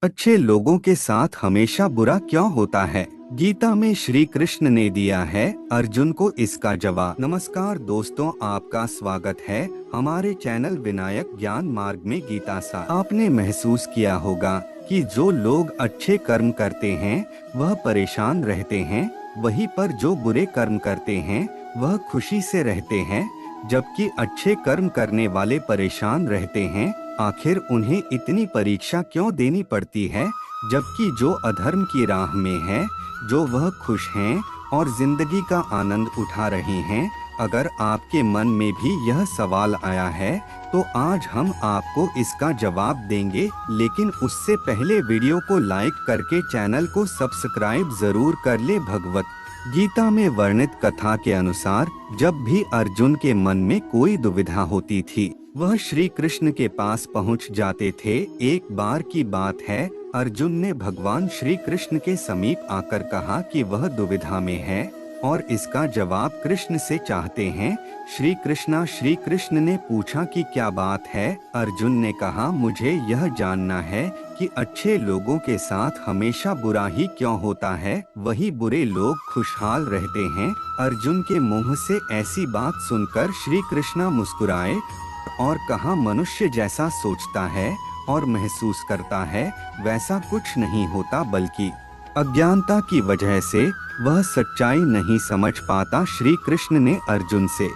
अच्छे लोगों के साथ हमेशा बुरा क्यों होता है? गीता में श्री कृष्ण ने दिया है अर्जुन को इसका जवाब। नमस्कार दोस्तों, आपका स्वागत है हमारे चैनल विनायक ज्ञान मार्ग में गीता सा। आपने महसूस किया होगा कि जो लोग अच्छे कर्म करते हैं वह परेशान रहते हैं, वहीं पर जो बुरे कर्म करते हैं वह खुशी से रहते हैं। जबकि अच्छे कर्म करने वाले परेशान रहते हैं। आखिर उन्हें इतनी परीक्षा क्यों देनी पड़ती है, जबकि जो अधर्म की राह में है, जो वह खुश हैं और जिंदगी का आनंद उठा रहे हैं। अगर आपके मन में भी यह सवाल आया है तो आज हम आपको इसका जवाब देंगे, लेकिन उससे पहले वीडियो को लाइक करके चैनल को सब्सक्राइब जरूर कर ले। भगवत गीता में वर्णित कथा के अनुसार जब भी अर्जुन के मन में कोई दुविधा होती थी वह श्री कृष्ण के पास पहुंच जाते थे। एक बार की बात है, अर्जुन ने भगवान श्री कृष्ण के समीप आकर कहा कि वह दुविधा में है और इसका जवाब कृष्ण से चाहते हैं। श्री कृष्ण ने पूछा कि क्या बात है। अर्जुन ने कहा, मुझे यह जानना है कि अच्छे लोगों के साथ हमेशा बुरा ही क्यों होता है, वही बुरे लोग खुशहाल रहते हैं। अर्जुन के मुंह से ऐसी बात सुनकर श्री कृष्ण मुस्कुराए और कहा, मनुष्य जैसा सोचता है और महसूस करता है वैसा कुछ नहीं होता, बल्कि अज्ञानता की वजह से वह सच्चाई नहीं समझ पाता। श्री कृष्ण ने अर्जुन से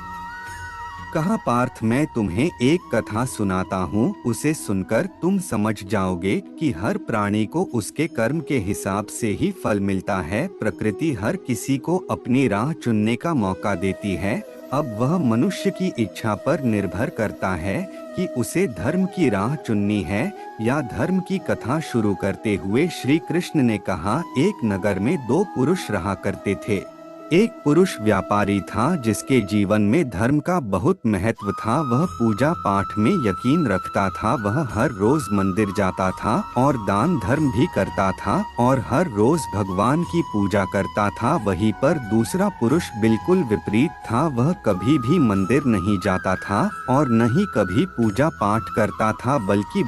कहा, पार्थ मैं तुम्हें एक कथा सुनाता हूँ, उसे सुनकर तुम समझ जाओगे कि हर प्राणी को उसके कर्म के हिसाब से ही फल मिलता है। प्रकृति हर किसी को अपनी राह चुनने का मौका देती है। अब वह मनुष्य की इच्छा पर निर्भर करता है कि उसे धर्म की राह चुननी है या धर्म की कथा शुरू करते हुए श्री कृष्ण ने कहा, एक नगर में दो पुरुष रहा करते थे। एक पुरुष व्यापारी था जिसके जीवन में धर्म का बहुत महत्व था। वह पूजा पाठ में यकीन रखता था। वह हर रोज मंदिर जाता था और दान धर्म भी करता था और हर रोज भगवान की पूजा करता था। वहीं पर दूसरा पुरुष बिल्कुल विपरीत था। वह कभी भी मंदिर नहीं जाता था और न ही कभी पूजा पाठ करता था, बल्कि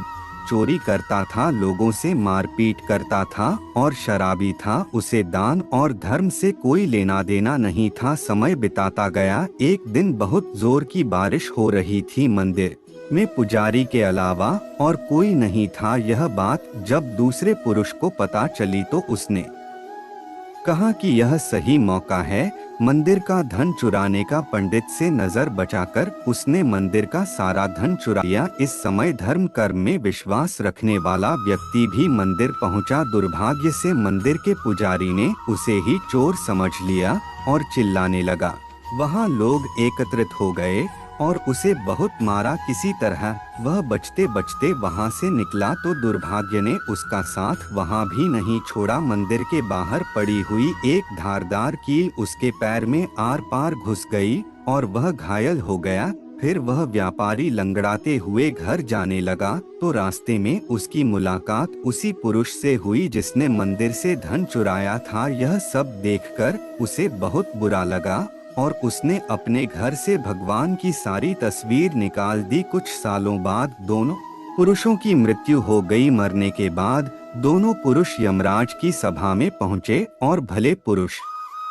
चोरी करता था, लोगों से मारपीट करता था और शराबी था। उसे दान और धर्म से कोई लेना देना नहीं था। समय बिताता गया। एक दिन बहुत जोर की बारिश हो रही थी। मंदिर में पुजारी के अलावा और कोई नहीं था। यह बात जब दूसरे पुरुष को पता चली तो उसने कहा कि यह सही मौका है मंदिर का धन चुराने का। पंडित से नजर बचाकर उसने मंदिर का सारा धन चुरा लिया। इस समय धर्म कर्म में विश्वास रखने वाला व्यक्ति भी मंदिर पहुंचा। दुर्भाग्य से मंदिर के पुजारी ने उसे ही चोर समझ लिया और चिल्लाने लगा। वहां लोग एकत्रित हो गए और उसे बहुत मारा। किसी तरह वह बचते बचते वहां से निकला तो दुर्भाग्य ने उसका साथ वहां भी नहीं छोड़ा। मंदिर के बाहर पड़ी हुई एक धारदार कील उसके पैर में आर पार घुस गई और वह घायल हो गया। फिर वह व्यापारी लंगड़ाते हुए घर जाने लगा तो रास्ते में उसकी मुलाकात उसी पुरुष से हुई जिसने मंदिर से धन चुराया था। यह सब देखकर उसे बहुत बुरा लगा और उसने अपने घर से भगवान की सारी तस्वीर निकाल दी। कुछ सालों बाद दोनों पुरुषों की मृत्यु हो गई। मरने के बाद दोनों पुरुष यमराज की सभा में पहुंचे और भले पुरुष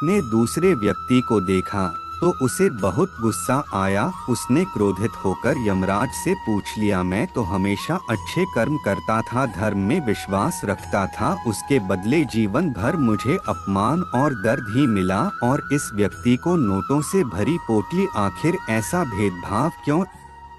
ने दूसरे व्यक्ति को देखा तो उसे बहुत गुस्सा आया। उसने क्रोधित होकर यमराज से पूछ लिया, मैं तो हमेशा अच्छे कर्म करता था, धर्म में विश्वास रखता था, उसके बदले जीवन भर मुझे अपमान और दर्द ही मिला और इस व्यक्ति को नोटों से भरी पोटली, आखिर ऐसा भेदभाव क्यों?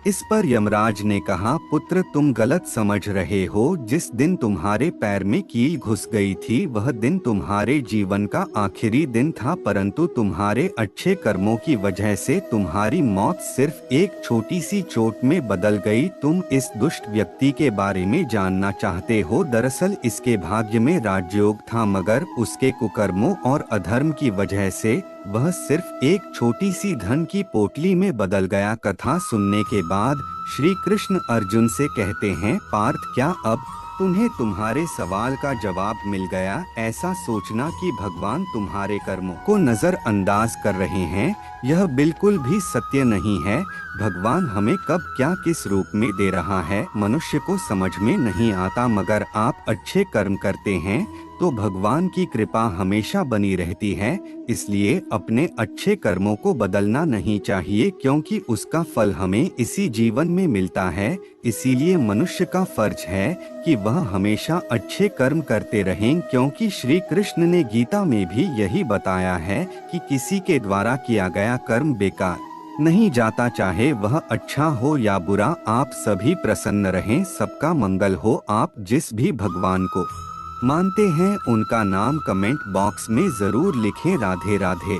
इस पर यमराज ने कहा, पुत्र तुम गलत समझ रहे हो। जिस दिन तुम्हारे पैर में कील घुस गई थी वह दिन तुम्हारे जीवन का आखिरी दिन था, परंतु तुम्हारे अच्छे कर्मों की वजह से तुम्हारी मौत सिर्फ एक छोटी सी चोट में बदल गई। तुम इस दुष्ट व्यक्ति के बारे में जानना चाहते हो। दरअसल इसके भाग्य में राजयोग था, मगर उसके कुकर्मों और अधर्म की वजह से वह सिर्फ एक छोटी सी धन की पोटली में बदल गया। कथा सुनने के बाद श्री कृष्ण अर्जुन से कहते हैं, पार्थ क्या अब तुम्हें तुम्हारे सवाल का जवाब मिल गया, ऐसा सोचना कि भगवान तुम्हारे कर्मों को नजरअंदाज कर रहे हैं, यह बिल्कुल भी सत्य नहीं है। भगवान हमें कब क्या किस रूप में दे रहा है मनुष्य को समझ में नहीं आता, मगर आप अच्छे कर्म करते हैं तो भगवान की कृपा हमेशा बनी रहती है। इसलिए अपने अच्छे कर्मों को बदलना नहीं चाहिए, क्योंकि उसका फल हमें इसी जीवन में मिलता है। इसीलिए मनुष्य का फर्ज है कि वह हमेशा अच्छे कर्म करते रहें, क्योंकि श्री कृष्ण ने गीता में भी यही बताया है कि किसी के द्वारा किया गया कर्म बेकार नहीं जाता, चाहे वह अच्छा हो या बुरा। आप सभी प्रसन्न रहें, सबका मंगल हो। आप जिस भी भगवान को मानते हैं उनका नाम कमेंट बॉक्स में जरूर लिखें। राधे राधे।